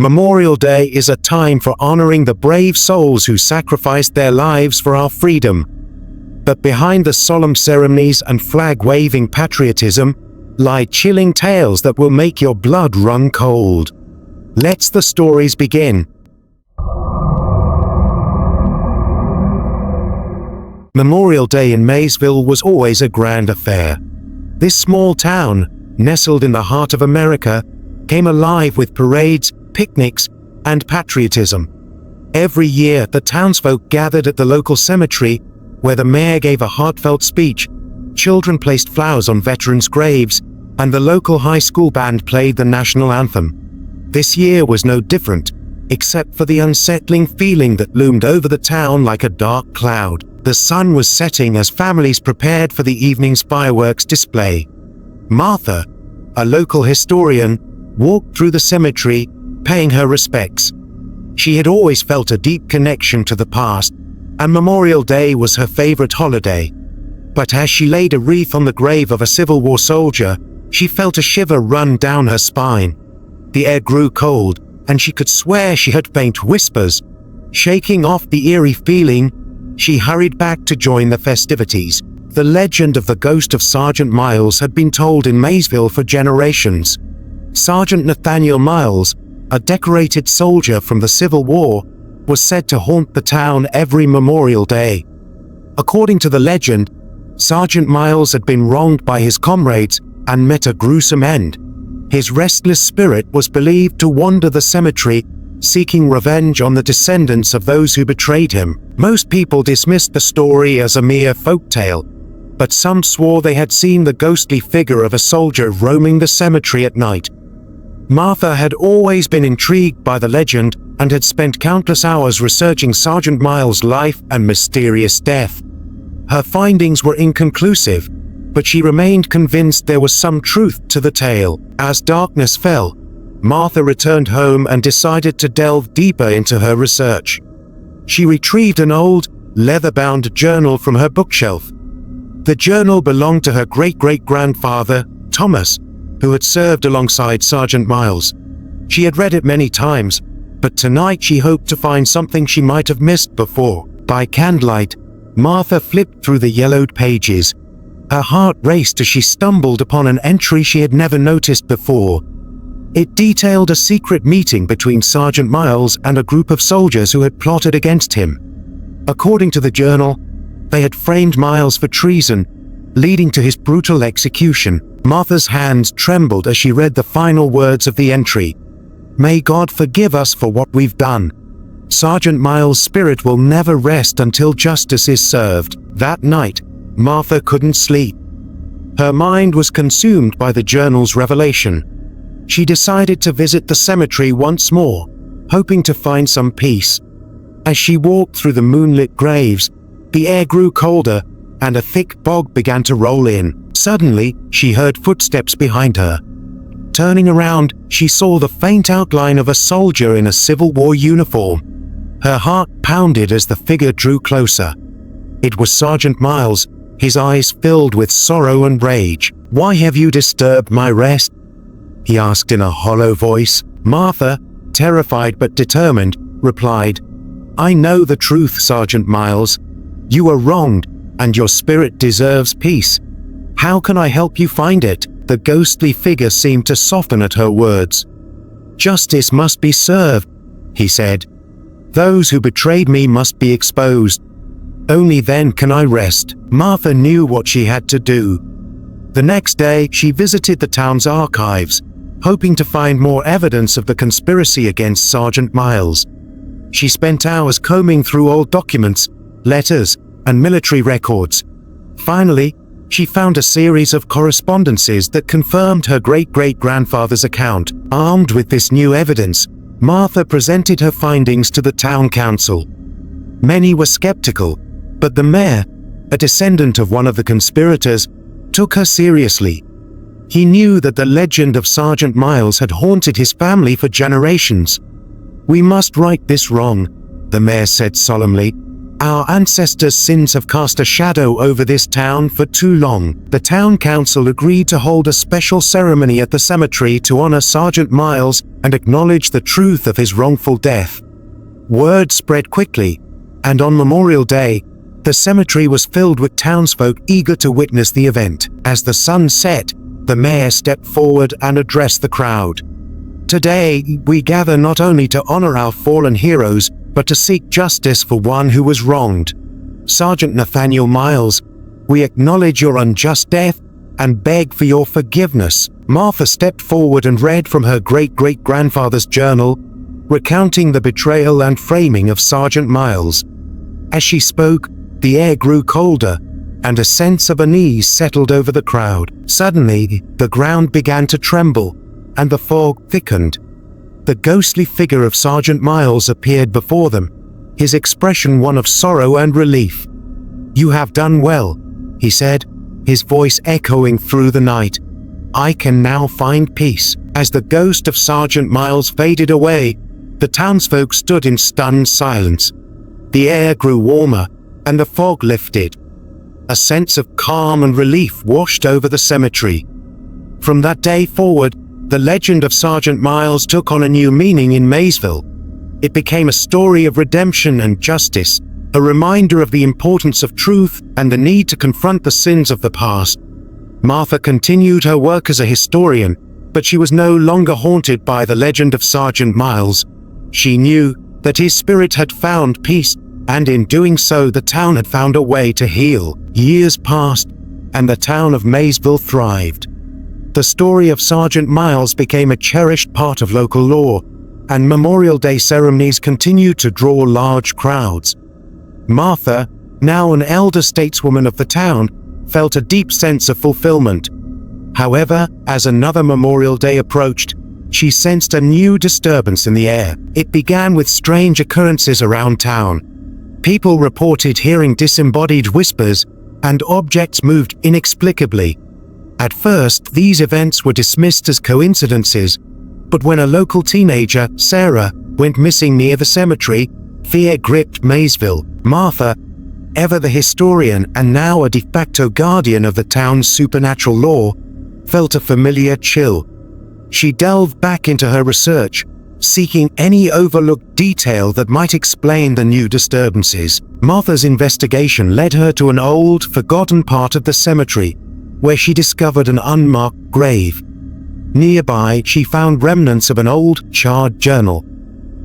Memorial Day is a time for honoring the brave souls who sacrificed their lives for our freedom. But behind the solemn ceremonies and flag-waving patriotism lie chilling tales that will make your blood run cold. Let's the stories begin. Memorial Day in Maysville was always a grand affair. This small town, nestled in the heart of America, came alive with parades, picnics, and patriotism. Every year, the townsfolk gathered at the local cemetery, where the mayor gave a heartfelt speech, children placed flowers on veterans' graves, and the local high school band played the national anthem. This year was no different, except for the unsettling feeling that loomed over the town like a dark cloud. The sun was setting as families prepared for the evening's fireworks display. Martha, a local historian, walked through the cemetery, paying her respects. She had always felt a deep connection to the past, and Memorial Day was her favorite holiday. But as she laid a wreath on the grave of a Civil War soldier, she felt a shiver run down her spine. The air grew cold, and she could swear she heard faint whispers. Shaking off the eerie feeling, she hurried back to join the festivities. The legend of the ghost of Sergeant Miles had been told in Maysville for generations. Sergeant Nathaniel Miles, a decorated soldier from the Civil War, was said to haunt the town every Memorial Day. According to the legend, Sergeant Miles had been wronged by his comrades and met a gruesome end. His restless spirit was believed to wander the cemetery, seeking revenge on the descendants of those who betrayed him. Most people dismissed the story as a mere folktale, but some swore they had seen the ghostly figure of a soldier roaming the cemetery at night. Martha had always been intrigued by the legend and had spent countless hours researching Sergeant Miles' life and mysterious death. Her findings were inconclusive, but she remained convinced there was some truth to the tale. As darkness fell, Martha returned home and decided to delve deeper into her research. She retrieved an old, leather-bound journal from her bookshelf. The journal belonged to her great-great-grandfather, Thomas, who had served alongside Sergeant Miles. She had read it many times, but tonight she hoped to find something she might have missed before. By candlelight, Martha flipped through the yellowed pages. Her heart raced as she stumbled upon an entry she had never noticed before. It detailed a secret meeting between Sergeant Miles and a group of soldiers who had plotted against him. According to the journal, they had framed Miles for treason, leading to his brutal execution. Martha's hands trembled as she read the final words of the entry. "May God forgive us for what we've done. Sergeant Miles' spirit will never rest until justice is served." That night, Martha couldn't sleep. Her mind was consumed by the journal's revelation. She decided to visit the cemetery once more, hoping to find some peace. As she walked through the moonlit graves, the air grew colder, and a thick fog began to roll in. Suddenly, she heard footsteps behind her. Turning around, she saw the faint outline of a soldier in a Civil War uniform. Her heart pounded as the figure drew closer. It was Sergeant Miles, his eyes filled with sorrow and rage. "Why have you disturbed my rest?" he asked in a hollow voice. Martha, terrified but determined, replied, "I know the truth, Sergeant Miles. You were wronged, and your spirit deserves peace. How can I help you find it?" The ghostly figure seemed to soften at her words. "Justice must be served," he said. "Those who betrayed me must be exposed. Only then can I rest." Martha knew what she had to do. The next day, she visited the town's archives, hoping to find more evidence of the conspiracy against Sergeant Miles. She spent hours combing through old documents, letters, and military records. Finally, she found a series of correspondences that confirmed her great-great-grandfather's account. Armed with this new evidence, Martha presented her findings to the town council. Many were skeptical, but the mayor, a descendant of one of the conspirators, took her seriously. He knew that the legend of Sergeant Miles had haunted his family for generations. "We must right this wrong," the mayor said solemnly. Our ancestors' sins have cast a shadow over this town for too long. The town council agreed to hold a special ceremony at the cemetery to honor Sergeant Miles and acknowledge the truth of his wrongful death. Word spread quickly, and on Memorial Day, the cemetery was filled with townsfolk eager to witness the event. As the sun set, the mayor stepped forward and addressed the crowd. Today, we gather not only to honor our fallen heroes, but to seek justice for one who was wronged. Sergeant Nathaniel Miles, we acknowledge your unjust death and beg for your forgiveness. Martha stepped forward and read from her great-great-grandfather's journal, recounting the betrayal and framing of Sergeant Miles. As she spoke, the air grew colder, and a sense of unease settled over the crowd. Suddenly, the ground began to tremble, and the fog thickened. The ghostly figure of Sergeant Miles appeared before them, his expression one of sorrow and relief. "You have done well," he said, his voice echoing through the night. "I can now find peace." As the ghost of Sergeant Miles faded away, the townsfolk stood in stunned silence. The air grew warmer, and the fog lifted. A sense of calm and relief washed over the cemetery. From that day forward, the legend of Sergeant Miles took on a new meaning in Maysville. It became a story of redemption and justice, a reminder of the importance of truth and the need to confront the sins of the past. Martha continued her work as a historian, but she was no longer haunted by the legend of Sergeant Miles. She knew that his spirit had found peace, and in doing so the town had found a way to heal. Years passed, and the town of Maysville thrived. The story of Sergeant Miles became a cherished part of local lore, and Memorial Day ceremonies continued to draw large crowds. Martha, now an elder stateswoman of the town, felt a deep sense of fulfillment. However, as another Memorial Day approached, she sensed a new disturbance in the air. It began with strange occurrences around town. People reported hearing disembodied whispers, and objects moved inexplicably. At first, these events were dismissed as coincidences, but when a local teenager, Sarah, went missing near the cemetery, fear gripped Maysville. Martha, ever the historian and now a de facto guardian of the town's supernatural lore, felt a familiar chill. She delved back into her research, seeking any overlooked detail that might explain the new disturbances. Martha's investigation led her to an old, forgotten part of the cemetery, where she discovered an unmarked grave. Nearby, she found remnants of an old, charred journal.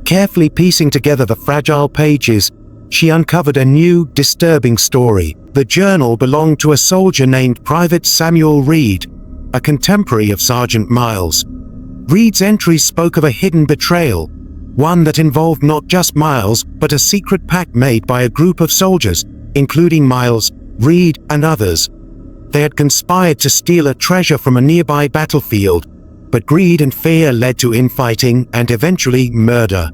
Carefully piecing together the fragile pages, she uncovered a new, disturbing story. The journal belonged to a soldier named Private Samuel Reed, a contemporary of Sergeant Miles. Reed's entries spoke of a hidden betrayal, one that involved not just Miles, but a secret pact made by a group of soldiers, including Miles, Reed, and others. They had conspired to steal a treasure from a nearby battlefield, but greed and fear led to infighting and eventually murder.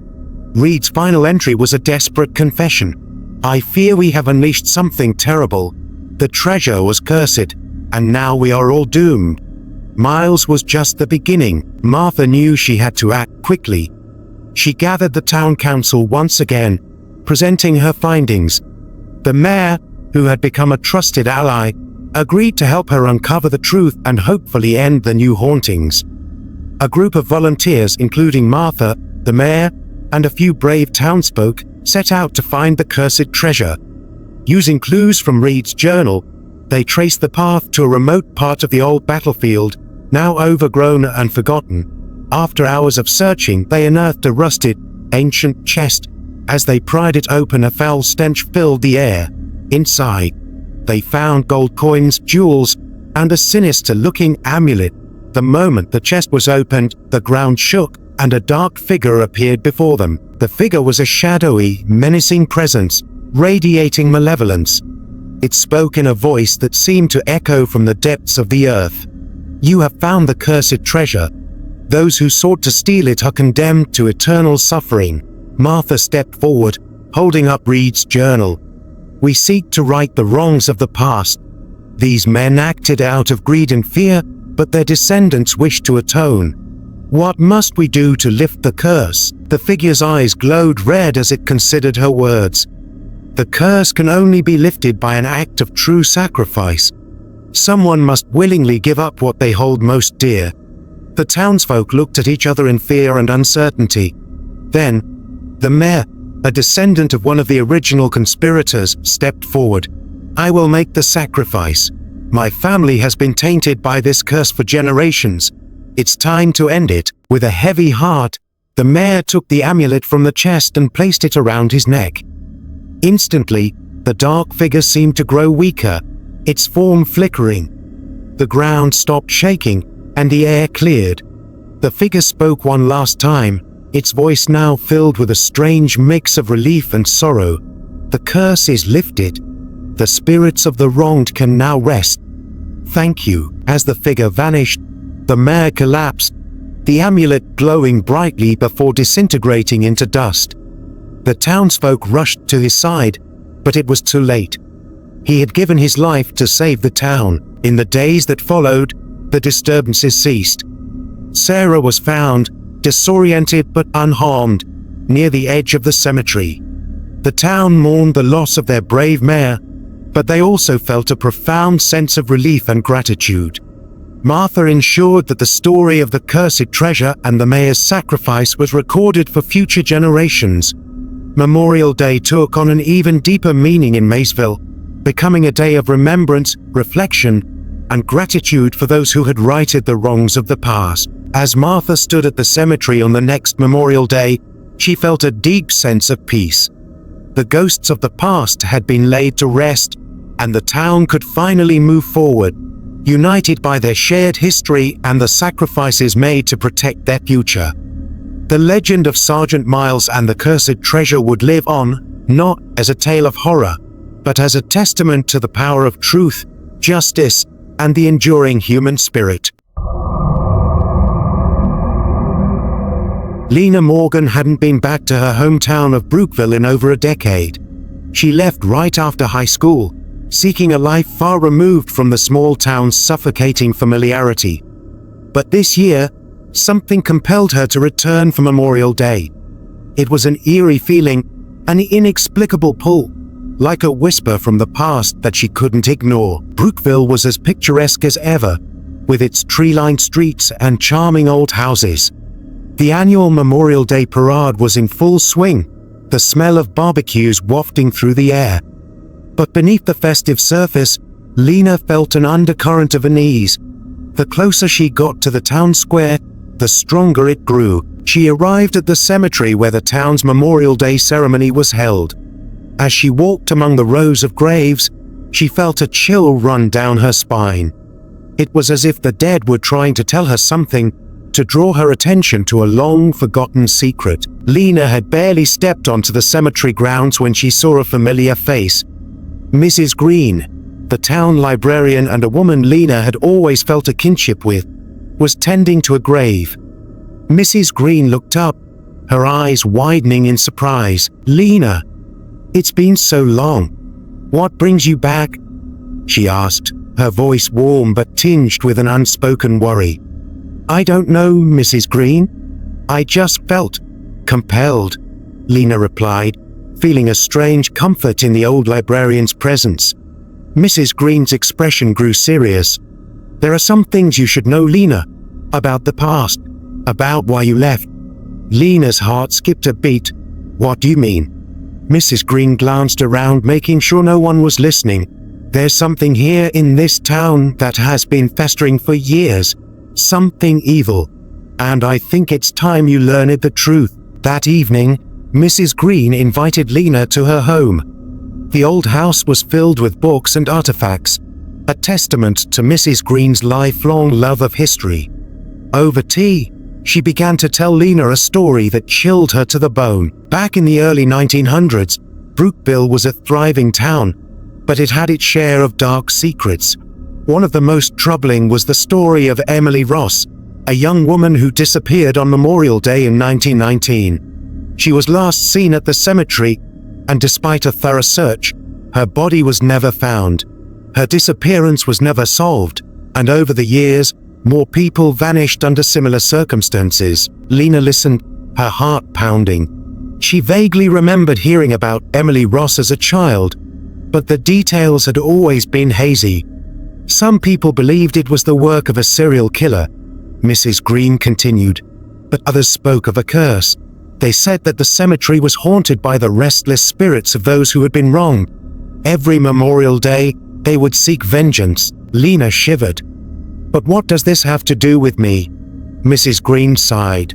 Reed's final entry was a desperate confession. "I fear we have unleashed something terrible. The treasure was cursed, and now we are all doomed." Miles was just the beginning. Martha knew she had to act quickly. She gathered the town council once again, presenting her findings. The mayor, who had become a trusted ally, agreed to help her uncover the truth and hopefully end the new hauntings. A group of volunteers, including Martha, the mayor, and a few brave townsfolk, set out to find the cursed treasure. Using clues from Reed's journal, they traced the path to a remote part of the old battlefield, now overgrown and forgotten. After hours of searching, they unearthed a rusted, ancient chest. As they pried it open, a foul stench filled the air. Inside, they found gold coins, jewels, and a sinister-looking amulet. The moment the chest was opened, the ground shook, and a dark figure appeared before them. The figure was a shadowy, menacing presence, radiating malevolence. It spoke in a voice that seemed to echo from the depths of the earth. "You have found the cursed treasure. Those who sought to steal it are condemned to eternal suffering." Martha stepped forward, holding up Reed's journal. "We seek to right the wrongs of the past. These men acted out of greed and fear, but their descendants wish to atone. What must we do to lift the curse?" The figure's eyes glowed red as it considered her words. The curse can only be lifted by an act of true sacrifice. Someone must willingly give up what they hold most dear. The townsfolk looked at each other in fear and uncertainty. Then, the mayor, a descendant of one of the original conspirators, stepped forward. "I will make the sacrifice. My family has been tainted by this curse for generations. It's time to end it." With a heavy heart, the mayor took the amulet from the chest and placed it around his neck. Instantly, the dark figure seemed to grow weaker, its form flickering. The ground stopped shaking, and the air cleared. The figure spoke one last time, its voice now filled with a strange mix of relief and sorrow. "The curse is lifted. The spirits of the wronged can now rest. Thank you." As the figure vanished, the mayor collapsed, the amulet glowing brightly before disintegrating into dust. The townsfolk rushed to his side, but it was too late. He had given his life to save the town. In the days that followed, the disturbances ceased. Sarah was found, disoriented but unharmed, near the edge of the cemetery. The town mourned the loss of their brave mayor, but they also felt a profound sense of relief and gratitude. Martha ensured that the story of the cursed treasure and the mayor's sacrifice was recorded for future generations. Memorial Day took on an even deeper meaning in Maysville, becoming a day of remembrance, reflection, and gratitude for those who had righted the wrongs of the past. As Martha stood at the cemetery on the next Memorial Day, she felt a deep sense of peace. The ghosts of the past had been laid to rest, and the town could finally move forward, united by their shared history and the sacrifices made to protect their future. The legend of Sergeant Miles and the cursed treasure would live on, not as a tale of horror, but as a testament to the power of truth, justice, and the enduring human spirit. Lena Morgan hadn't been back to her hometown of Brookville in over a decade. She left right after high school, seeking a life far removed from the small town's suffocating familiarity. But this year, something compelled her to return for Memorial Day. It was an eerie feeling, an inexplicable pull, like a whisper from the past that she couldn't ignore. Brookville was as picturesque as ever, with its tree-lined streets and charming old houses. The annual Memorial Day parade was in full swing, the smell of barbecues wafting through the air. But beneath the festive surface, Lena felt an undercurrent of unease. The closer she got to the town square, the stronger it grew. She arrived at the cemetery where the town's Memorial Day ceremony was held. As she walked among the rows of graves, she felt a chill run down her spine. It was as if the dead were trying to tell her something, to draw her attention to a long-forgotten secret. Lena had barely stepped onto the cemetery grounds when she saw a familiar face. Mrs. Green, the town librarian and a woman Lena had always felt a kinship with, was tending to a grave. Mrs. Green looked up, her eyes widening in surprise. "Lena, it's been so long. What brings you back?" she asked, her voice warm but tinged with an unspoken worry. "I don't know, Mrs. Green. I just felt compelled," Lena replied, feeling a strange comfort in the old librarian's presence. Mrs. Green's expression grew serious. "There are some things you should know, Lena, about the past, about why you left." Lena's heart skipped a beat. "What do you mean?" Mrs. Green glanced around, making sure no one was listening. "There's something here in this town that has been festering for years, something evil, and I think it's time you learned the truth." That evening, Mrs. Green invited Lena to her home. The old house was filled with books and artifacts, a testament to Mrs. Green's lifelong love of history. Over tea, she began to tell Lena a story that chilled her to the bone. Back in the early 1900s, Brookville was a thriving town, but it had its share of dark secrets. One of the most troubling was the story of Emily Ross, a young woman who disappeared on Memorial Day in 1919. She was last seen at the cemetery, and despite a thorough search, her body was never found. Her disappearance was never solved, and over the years, more people vanished under similar circumstances. Lena listened, her heart pounding. She vaguely remembered hearing about Emily Ross as a child, but the details had always been hazy. Some people believed it was the work of a serial killer, Mrs. Green continued, but others spoke of a curse. They said that the cemetery was haunted by the restless spirits of those who had been wronged. Every Memorial Day, they would seek vengeance. Lena shivered. But what does this have to do with me? Mrs. Green sighed.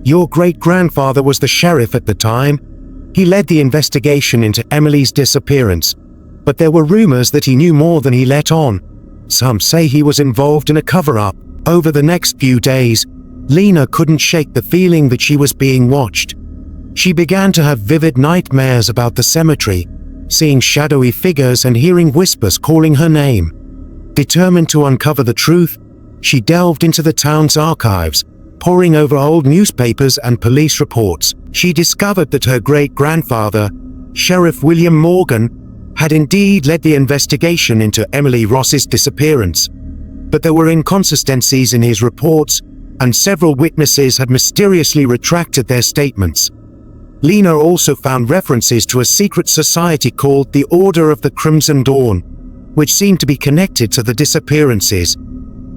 Your great-grandfather was the sheriff at the time. He led the investigation into Emily's disappearance, but there were rumors that he knew more than he let on. Some say he was involved in a cover-up. Over the next few days, Lena couldn't shake the feeling that she was being watched. She began to have vivid nightmares about the cemetery, seeing shadowy figures and hearing whispers calling her name. Determined to uncover the truth, she delved into the town's archives, poring over old newspapers and police reports. She discovered that her great-grandfather, Sheriff William Morgan, had indeed led the investigation into Emily Ross's disappearance. But there were inconsistencies in his reports, and several witnesses had mysteriously retracted their statements. Lena also found references to a secret society called the Order of the Crimson Dawn, which seemed to be connected to the disappearances.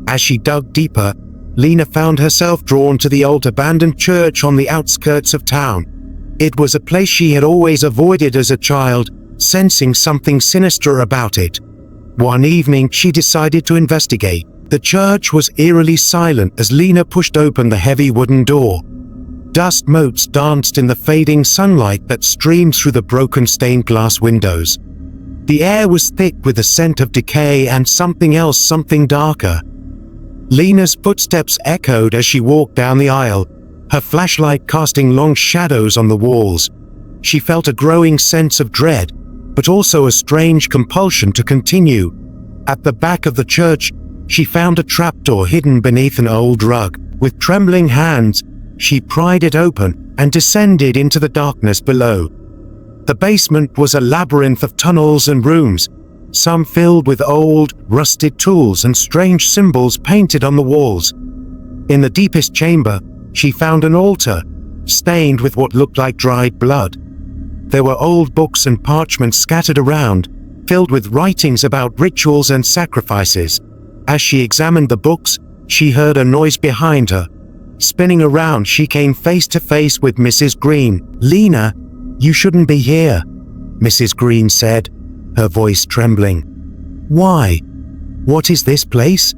As she dug deeper, Lena found herself drawn to the old abandoned church on the outskirts of town. It was a place she had always avoided as a child, sensing something sinister about it. One evening, she decided to investigate. The church was eerily silent as Lena pushed open the heavy wooden door. Dust motes danced in the fading sunlight that streamed through the broken stained glass windows. The air was thick with the scent of decay and something darker. Lena's footsteps echoed as she walked down the aisle, her flashlight casting long shadows on the walls. She felt a growing sense of dread, but also a strange compulsion to continue. At the back of the church, she found a trapdoor hidden beneath an old rug. With trembling hands, she pried it open and descended into the darkness below. The basement was a labyrinth of tunnels and rooms, some filled with old, rusted tools and strange symbols painted on the walls. In the deepest chamber, she found an altar, stained with what looked like dried blood. There were old books and parchments scattered around, filled with writings about rituals and sacrifices. As she examined the books, she heard a noise behind her. Spinning around, she came face to face with Mrs. Green. "Lena, you shouldn't be here," Mrs. Green said, her voice trembling. "Why? What is this place?"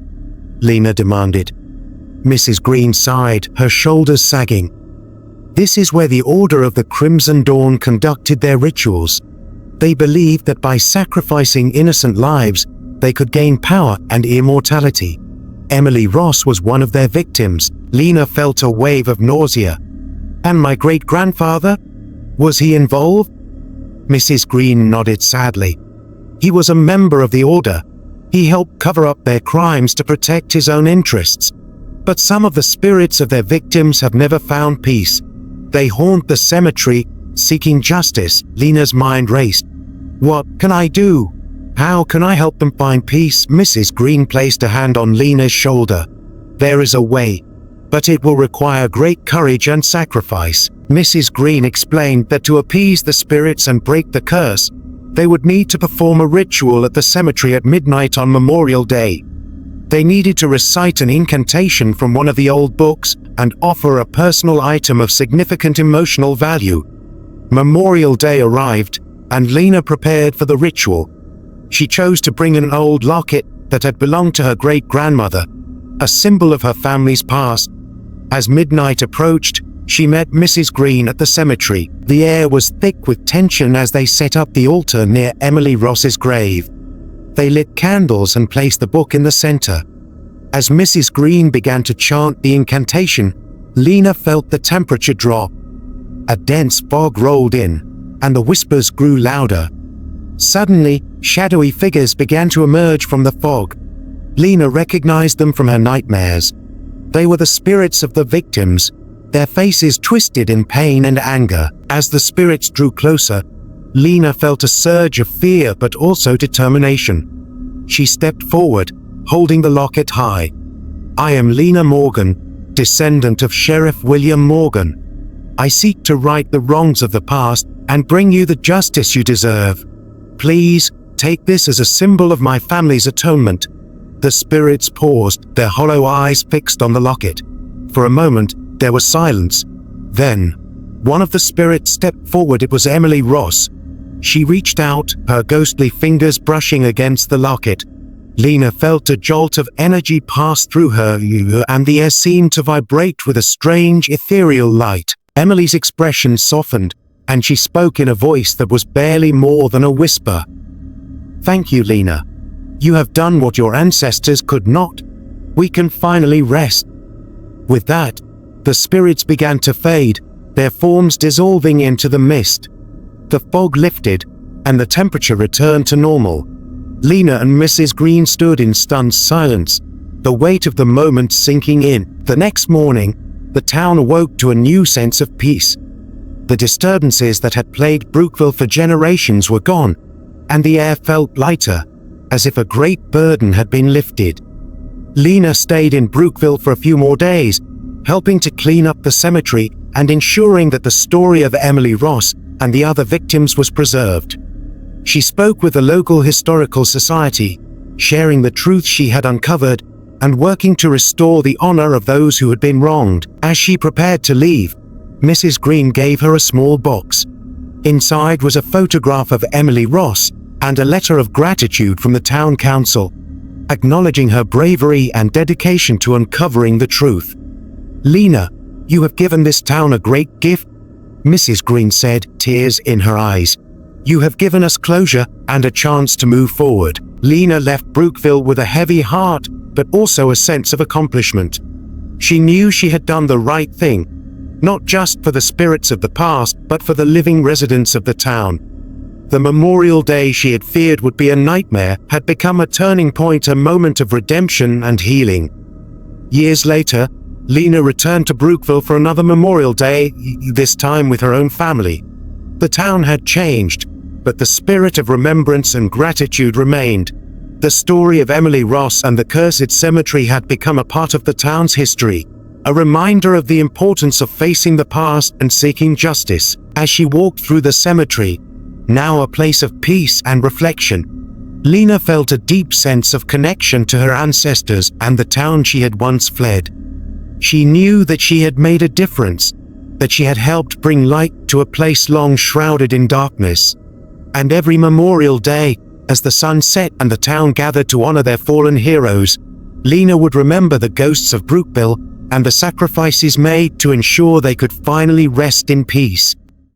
Lena demanded. Mrs. Green sighed, her shoulders sagging. "This is where the Order of the Crimson Dawn conducted their rituals. They believed that by sacrificing innocent lives, they could gain power and immortality. Emily Ross was one of their victims." Lena felt a wave of nausea. "And my great-grandfather? Was he involved?" Mrs. Green nodded sadly. "He was a member of the Order. He helped cover up their crimes to protect his own interests. But some of the spirits of their victims have never found peace. They haunt the cemetery, seeking justice." Lena's mind raced. "What can I do? How can I help them find peace?" Mrs. Green placed a hand on Lena's shoulder. "There is a way, but it will require great courage and sacrifice." Mrs. Green explained that to appease the spirits and break the curse, they would need to perform a ritual at the cemetery at midnight on Memorial Day. They needed to recite an incantation from one of the old books and offer a personal item of significant emotional value. Memorial Day arrived, and Lena prepared for the ritual. She chose to bring an old locket that had belonged to her great-grandmother, a symbol of her family's past. As midnight approached, she met Mrs. Green at the cemetery. The air was thick with tension as they set up the altar near Emily Ross's grave. They lit candles and placed the book in the center. As Mrs. Green began to chant the incantation, Lena felt the temperature drop. A dense fog rolled in, and the whispers grew louder. Suddenly, shadowy figures began to emerge from the fog. Lena recognized them from her nightmares. They were the spirits of the victims, their faces twisted in pain and anger. As the spirits drew closer, Lena felt a surge of fear but also determination. She stepped forward, holding the locket high. "I am Lena Morgan, descendant of Sheriff William Morgan. I seek to right the wrongs of the past and bring you the justice you deserve. Please, take this as a symbol of my family's atonement." The spirits paused, their hollow eyes fixed on the locket. For a moment, there was silence. Then, one of the spirits stepped forward. It was Emily Ross. She reached out, her ghostly fingers brushing against the locket. Lena felt a jolt of energy pass through her, and the air seemed to vibrate with a strange, ethereal light. Emily's expression softened, and she spoke in a voice that was barely more than a whisper. "Thank you, Lena. You have done what your ancestors could not. We can finally rest." With that, the spirits began to fade, their forms dissolving into the mist. The fog lifted, and the temperature returned to normal. Lena and Mrs. Green stood in stunned silence, the weight of the moment sinking in. The next morning, the town awoke to a new sense of peace. The disturbances that had plagued Brookville for generations were gone, and the air felt lighter, as if a great burden had been lifted. Lena stayed in Brookville for a few more days, helping to clean up the cemetery and ensuring that the story of Emily Ross and the other victims was preserved. She spoke with the local historical society, sharing the truth she had uncovered and working to restore the honor of those who had been wronged. As she prepared to leave, Mrs. Green gave her a small box. Inside was a photograph of Emily Ross and a letter of gratitude from the town council, acknowledging her bravery and dedication to uncovering the truth. "Lena, you have given this town a great gift," Mrs. Green said, tears in her eyes. "You have given us closure and a chance to move forward." Lena left Brookville with a heavy heart, but also a sense of accomplishment. She knew she had done the right thing, not just for the spirits of the past, but for the living residents of the town. The Memorial Day she had feared would be a nightmare had become a turning point, a moment of redemption and healing. Years later, Lena returned to Brookville for another Memorial Day, this time with her own family. The town had changed, but the spirit of remembrance and gratitude remained. The story of Emily Ross and the cursed cemetery had become a part of the town's history, a reminder of the importance of facing the past and seeking justice. As she walked through the cemetery, now a place of peace and reflection, Lena felt a deep sense of connection to her ancestors and the town she had once fled. She knew that she had made a difference, that she had helped bring light to a place long shrouded in darkness. And every Memorial Day, as the sun set and the town gathered to honor their fallen heroes, Lena would remember the ghosts of Brookville and the sacrifices made to ensure they could finally rest in peace.